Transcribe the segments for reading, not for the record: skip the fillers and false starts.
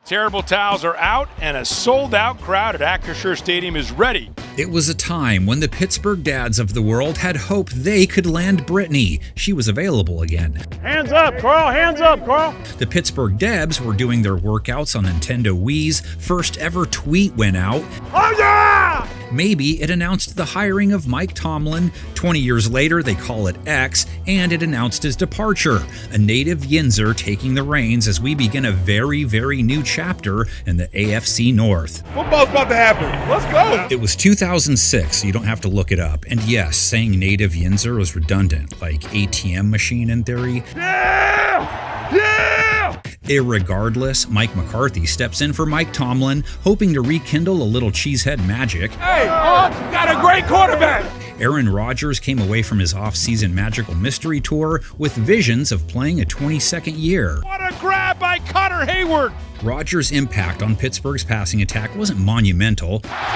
Terrible towels are out, and a sold-out crowd at Acrisure Stadium is ready. It was a time when the Pittsburgh dads of the world had hoped they could land Brittany. She was available again. Hands up, Carl! Hands up, Carl! The Pittsburgh Debs were doing their workouts on Nintendo Wii's first ever tweet went out. Oh yeah! Maybe it announced the hiring of Mike Tomlin. 20 years later, they call it X, and it announced his departure. A native Yinzer taking the reins as we begin a very, very new chapter in the AFC North. Football's about to happen. Let's go! It was 2006, so you don't have to look it up. And yes, saying native Yinzer was redundant, like ATM machine in theory. Yeah! Yeah! Irregardless, Mike McCarthy steps in for Mike Tomlin, hoping to rekindle a little cheesehead magic. Hey, Hawks got a great quarterback! Aaron Rodgers came away from his off-season magical mystery tour with visions of playing a 22nd year. What a grab by Connor Hayward! Rodgers' impact on Pittsburgh's passing attack wasn't monumental. Touchdown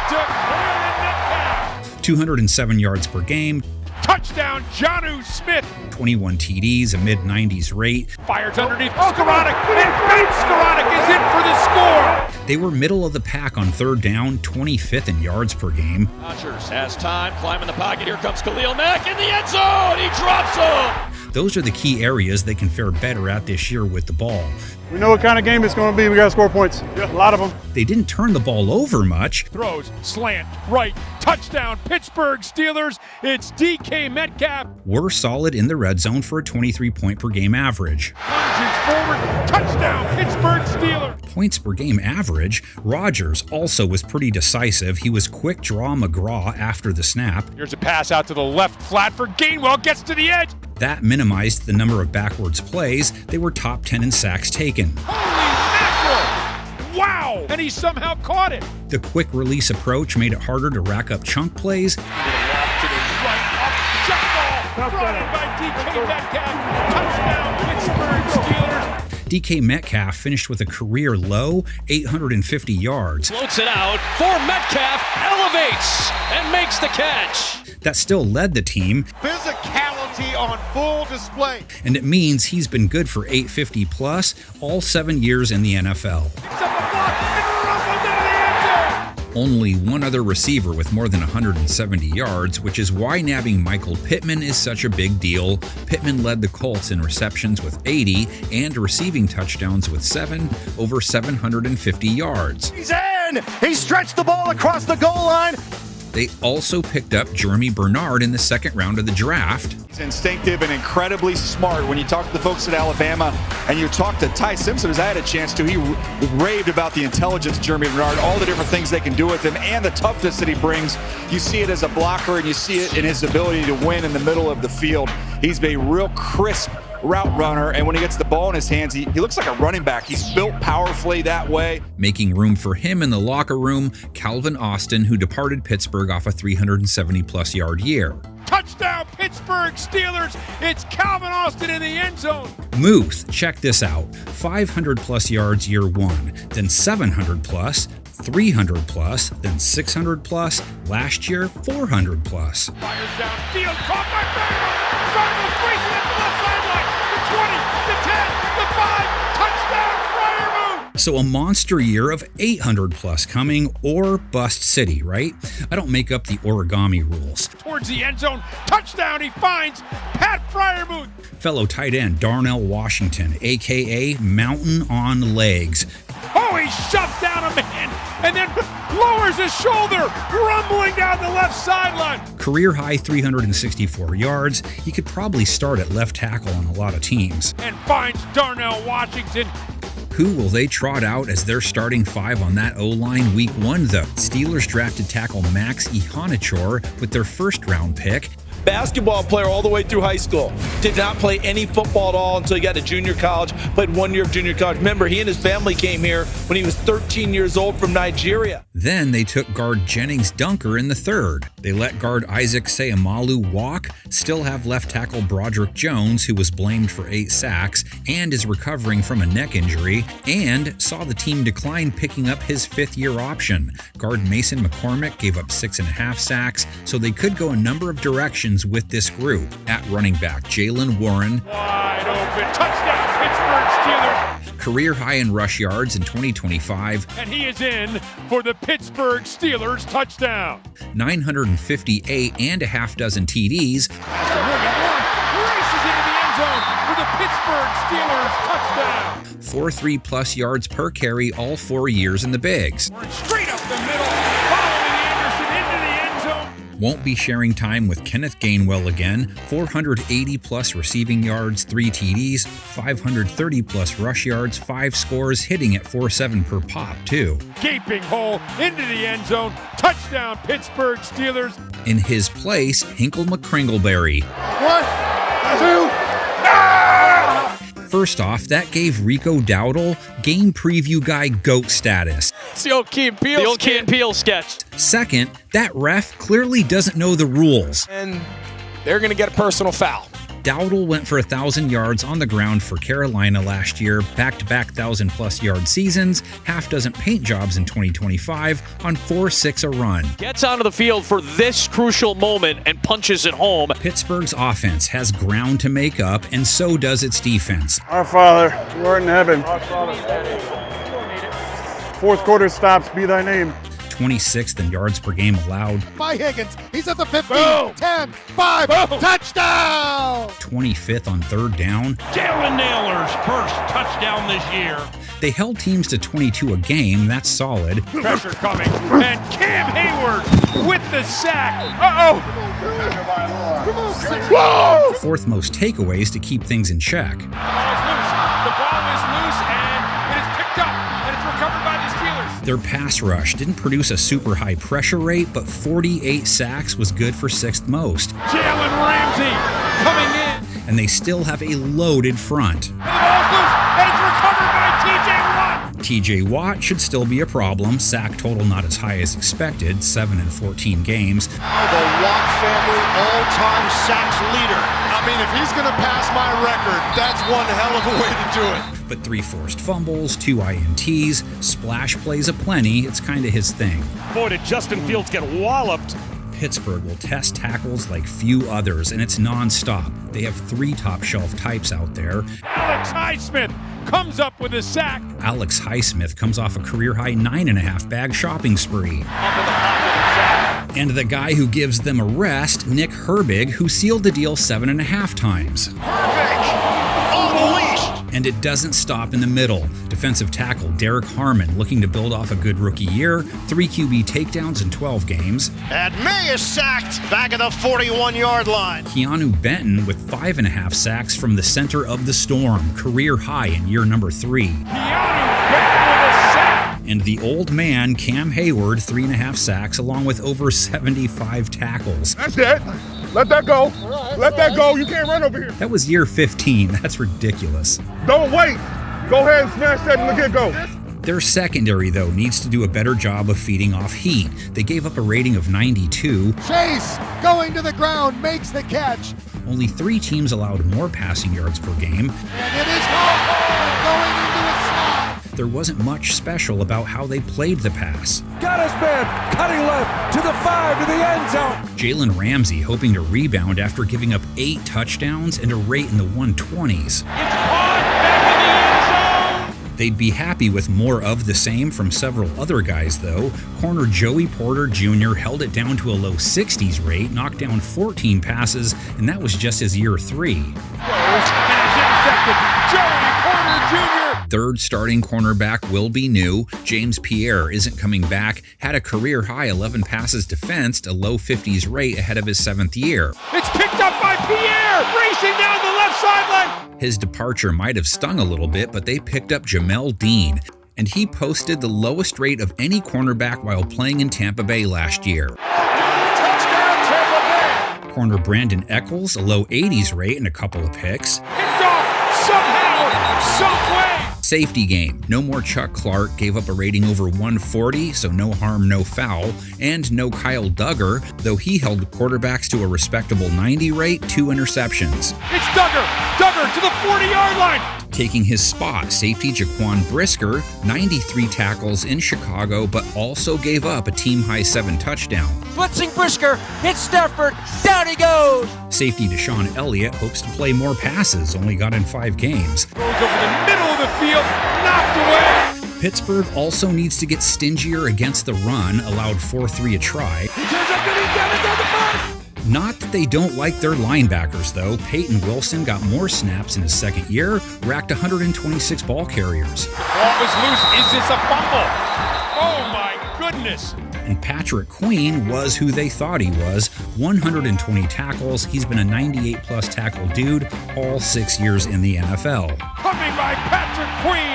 to Metcalf! 207 yards per game. Touchdown, Jonnu Smith! 21 TDs, a mid-90s rate. Fires underneath Skoranek, and Skoranek is in for the score! They were middle of the pack on third down, 25th in yards per game. Rodgers has time, climbing the pocket. Here comes Khalil Mack in the end zone. He drops him. Those are the key areas they can fare better at this year with the ball. We know what kind of game it's going to be. We got to score points. Yeah, a lot of them. They didn't turn the ball over much. Throws, slant, right, touchdown, Pittsburgh Steelers. It's DK Metcalf. We're solid in the red zone for a 23-point per game average. Lunges forward, touchdown, Pittsburgh Steelers. Points per game average, Rodgers also was pretty decisive. He was quick draw McGraw after the snap. Here's a pass out to the left flat for Gainwell, gets to the edge. That minimized the number of backwards plays. They were top 10 in sacks taken. Holy mackerel! Wow! And he somehow caught it. The quick release approach made it harder to rack up chunk plays. To the right, off jump ball, brought in by DK Metcalf. Touchdown, Pittsburgh Steelers. DK Metcalf finished with a career low 850 yards. Floats it out for Metcalf, elevates and makes the catch. That still led the team. Physicality on full display. And it means he's been good for 850 plus all 7 years in the NFL. Only one other receiver with more than 170 yards, which is why nabbing Michael Pittman is such a big deal. Pittman led the Colts in receptions with 80 and receiving touchdowns with 7, over 750 yards. He's in! He stretched the ball across the goal line. They also picked up Jeremy Bernard in the second round of the draft. He's instinctive and incredibly smart. When you talk to the folks at Alabama and you talk to Ty Simpson, as I had a chance to, he raved about the intelligence of Jeremy Bernard, all the different things they can do with him, and the toughness that he brings. You see it as a blocker, and you see it in his ability to win in the middle of the field. He's a real crisp route runner, and when he gets the ball in his hands, he looks like a running back. He's built powerfully that way. Making room for him in the locker room, Calvin Austin, who departed Pittsburgh off a 370-plus yard year. Touchdown, Pittsburgh Steelers! It's Calvin Austin in the end zone. Muth, check this out. 500-plus yards year one, then 700-plus, 300-plus, then 600-plus, last year 400-plus. Fires downfield, caught by Fairmouth. Fairmouth racing at the left sideline. The 20, the 10, the 5, touchdown, Fairmouth! So a monster year of 800-plus coming, or bust city, right? I don't make up the origami rules. Towards the end zone, touchdown, he finds Pat Freiermuth. Fellow tight end Darnell Washington, a.k.a. Mountain on Legs. Oh, he shoved down a man and then lowers his shoulder, rumbling down the left sideline. Career high 364 yards. He could probably start at left tackle on a lot of teams. And finds Darnell Washington. Who will they trot out as their starting five on that O-line week one, though? Steelers drafted tackle Max Ihanichor with their first-round pick. Basketball player all the way through high school. Did not play any football at all until he got to junior college. Played 1 year of junior college. Remember, he and his family came here when he was 13 years old from Nigeria. Then they took guard Jennings Dunker in the third. They let guard Isaac Seumalo walk, still have left tackle Broderick Jones, who was blamed for 8 sacks and is recovering from a neck injury, and saw the team decline picking up his 5th-year option. Guard Mason McCormick gave up 6.5 sacks, so they could go a number of directions with this group. At running back, Jalen Warren. Wide open, touchdown, Pittsburgh Steelers. career high in rush yards in 2025. And he is in for the Pittsburgh Steelers touchdown. 958 and a half dozen TDs. Races into the end zone for the Pittsburgh Steelers touchdown. 4.3+ yards per carry all 4 years in the bigs. Straight up the middle, following Anderson into the end zone. Won't be sharing time with Kenneth Gainwell again. 480+ receiving yards, 3 TDs, 530+ rush yards, 5 scores, hitting at 4.7 per pop, too. Gaping hole into the end zone. Touchdown, Pittsburgh Steelers. In his place, Hinkle McCringleberry. 1, 2, First off, that gave Rico Dowdle game preview guy GOAT status. It's the old Key and Peele sketch. Second, that ref clearly doesn't know the rules. And they're going to get a personal foul. Dowdle went for 1,000 yards on the ground for Carolina last year, back-to-back 1,000+ yard seasons, half dozen paint jobs in 2025 on 4.6 a run. Gets onto the field for this crucial moment and punches it home. Pittsburgh's offense has ground to make up, and so does its defense. Our Father, who art in heaven. Fourth quarter stops, be thy name. 26th in yards per game allowed, by Higgins. He's at the 15, 10, 5, touchdown! 25th on third down. Jalen Naylor's first touchdown this year. They held teams to 22 a game, that's solid. Pressure coming, and Cam Hayward with the sack. Whoa! Fourth most takeaways to keep things in check. The ball is loose, and it is picked up, and it's recovered by the Steelers. Their pass rush didn't produce a super high pressure rate, but 48 sacks was good for 6th most. Jalen Ramsey coming in. And they still have a loaded front. And the ball's loose, and it's recovered by T.J. Watt. T.J. Watt should still be a problem. Sack total not as high as expected, 7 in 14 games. The Watt family all-time sacks leader. I mean, if he's going to pass my record, that's one hell of a way to do it. But 3 forced fumbles, 2 INTs, splash plays aplenty. It's kind of his thing. Boy, did Justin Fields get walloped. Pittsburgh will test tackles like few others, and it's nonstop. They have 3 top-shelf types out there. Alex Highsmith comes up with a sack. Alex Highsmith comes off a career-high 9.5 bag shopping spree. And the guy who gives them a rest, Nick Herbig, who sealed the deal 7.5 times. And it doesn't stop in the middle. Defensive tackle Derek Harmon looking to build off a good rookie year, 3 QB takedowns in 12 games. And May is sacked back at the 41-yard line. Keanu Benton with 5.5 sacks from the center of the storm, career high in year number 3. Keanu Benton with a sack. And the old man Cam Hayward, 3.5 sacks, along with over 75 tackles. That's it. Let that go. Let that go. You can't run over here. That was year 15. That's ridiculous. Don't wait. Go ahead and smash that and get go. Their secondary, though, needs to do a better job of feeding off heat. They gave up a rating of 92. Chase going to the ground, makes the catch. Only 3 teams allowed more passing yards per game. And it is going into a slot. There wasn't much special about how they played the pass. Got his man, cutting left to the 5 to the end zone. Jalen Ramsey hoping to rebound after giving up 8 touchdowns and a rate in the 120s. They'd be happy with more of the same from several other guys, though. Corner Joey Porter Jr. held it down to a low 60s rate, knocked down 14 passes, and that was just his year 3. And it's intercepted. Joey Porter Jr. Third starting cornerback will be new. James Pierre isn't coming back, had a career-high 11 passes defensed, a low 50s rate ahead of his 7th year. It's picked up by Pierre, racing down the left sideline. His departure might have stung a little bit, but they picked up Jamel Dean, and he posted the lowest rate of any cornerback while playing in Tampa Bay last year. Touchdown, Tampa Bay. Corner Brandon Eccles, a low 80s rate and a couple of picks. Picked off somehow, some way. Safety game. No more Chuck Clark, gave up a rating over 140, so no harm, no foul. And no Kyle Duggar, though he held quarterbacks to a respectable 90 rate, 2 interceptions. It's Duggar. Duggar to the 40-yard line. Taking his spot, safety Jaquan Brisker, 93 tackles in Chicago, but also gave up a team-high 7 touchdowns. Blitzing Brisker, hits Stafford, down he goes. Safety Deshaun Elliott hopes to play more passes, only got in 5 games. Goes over the middle of the field. Pittsburgh also needs to get stingier against the run, allowed 4-3 a try. Not that they don't like their linebackers, though. Peyton Wilson got more snaps in his second year, racked 126 ball carriers. The ball is loose. Is this a fumble? Oh my goodness. And Patrick Queen was who they thought he was. 120 tackles. He's been a 98-plus tackle dude all 6 years in the NFL. Coming by Patrick Queen.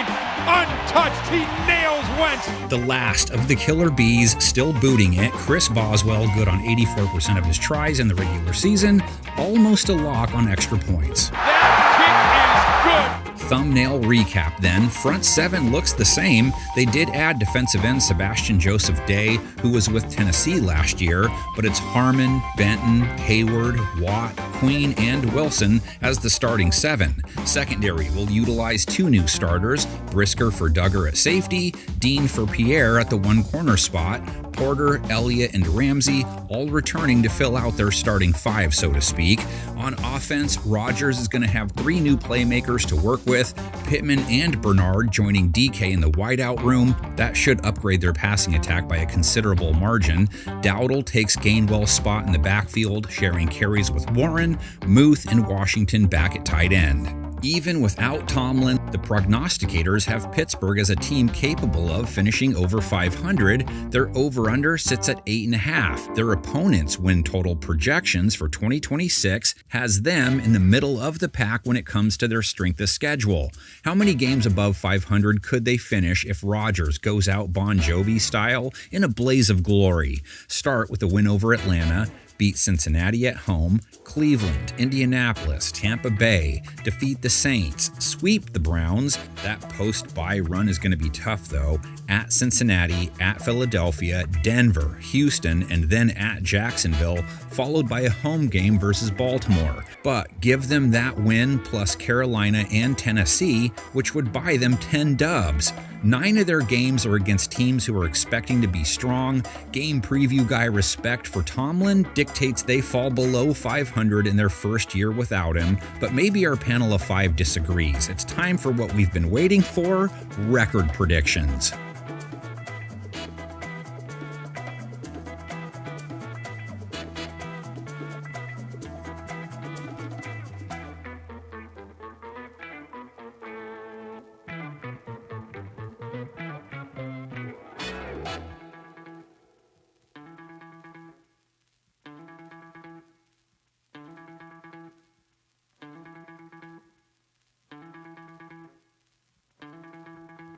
Untouched. He nails Wentz. The last of the killer bees still booting it. Chris Boswell good on 84% of his tries in the regular season. Almost a lock on extra points. That kick is good. Thumbnail recap then. Front seven looks the same. They did add defensive end Sebastian Joseph Day, who was with Tennessee last year, but it's Harmon, Benton, Hayward, Watt, Queen, and Wilson as the starting seven. Secondary will utilize two new starters, Brisker for Duggar at safety, Dean for Pierre at the one corner spot, Porter, Elliott, and Ramsey all returning to fill out their starting five, so to speak. On offense, Rodgers is going to have three new playmakers to work with, Pittman and Bernard joining DK in the wideout room. That should upgrade their passing attack by a considerable margin. Dowdle takes Gainwell's spot in the backfield, sharing carries with Warren, Muth, and Washington back at tight end. Even without Tomlin, the prognosticators have Pittsburgh as a team capable of finishing over 500. Their over-under sits at 8.5. Their opponents' win total projections for 2026 has them in the middle of the pack when it comes to their strength of schedule. How many games above 500 could they finish if Rodgers goes out Bon Jovi style in a blaze of glory? Start with a win over Atlanta, beat Cincinnati at home, Cleveland, Indianapolis, Tampa Bay, defeat the Saints, sweep the Browns. That post-bye run is going to be tough, though. At Cincinnati, at Philadelphia, Denver, Houston, and then at Jacksonville, followed by a home game versus Baltimore. But give them that win plus Carolina and Tennessee, which would buy them 10 dubs. 9 of their games are against teams who are expecting to be strong. Game preview guy respect for Tomlin dictates they fall below 500 in their first year without him, but maybe our panel of 5 disagrees. It's time for what we've been waiting for, record predictions.